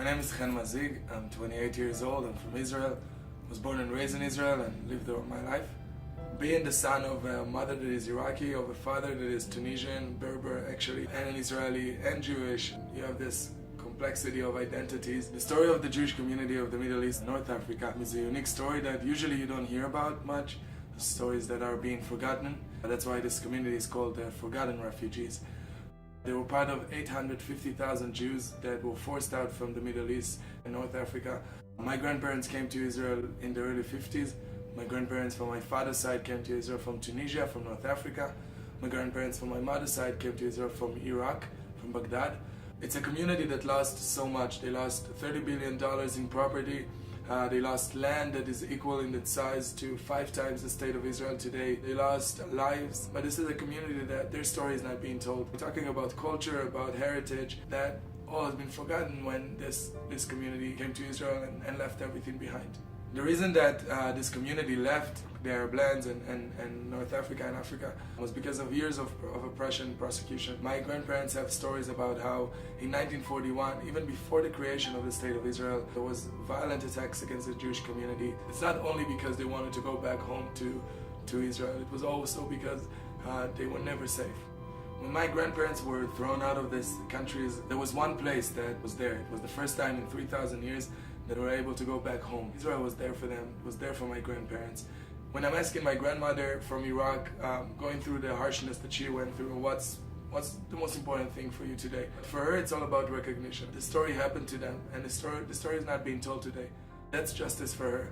name is Hen Mazzig. I'm 28 years old. I'm from Israel. I was born and raised in Israel and lived there all my life. Being the son of a mother that is Iraqi, of a father that is Tunisian, Berber actually, and an Israeli and Jewish, you have this complexity of identities. The story of the Jewish community of the Middle East, North Africa, is a unique story that usually you don't hear about much. Stories that are being forgotten. That's why this community is called the Forgotten Refugees. They were part of 850,000 Jews that were forced out from the Middle East and North Africa. My grandparents came to Israel in the early 50s. My grandparents from my father's side came to Israel from Tunisia, from North Africa. My grandparents from my mother's side came to Israel from Iraq, from Baghdad. It's a community that lost so much. They lost $30 billion in property. They lost land that is equal in its size to 5 times the state of Israel today. They lost lives, but this is a community that their story is not being told. We're talking about culture, about heritage, that all has been forgotten when this community came to Israel and left everything behind. The reason that this community left the Arab lands and North Africa and Africa was because of years of oppression and persecution. My grandparents have stories about how in 1941, even before the creation of the State of Israel, there was violent attacks against the Jewish community. It's not only because they wanted to go back home to Israel, it was also because they were never safe. When my grandparents were thrown out of these countries, there was one place that was there. It was the first time in 3,000 years that were able to go back home. Israel was there for them, was there for my grandparents. When I'm asking my grandmother from Iraq, going through the harshness that she went through, what's the most important thing for you today? For her, it's all about recognition. The story happened to them, and the story is not being told today. That's justice for her.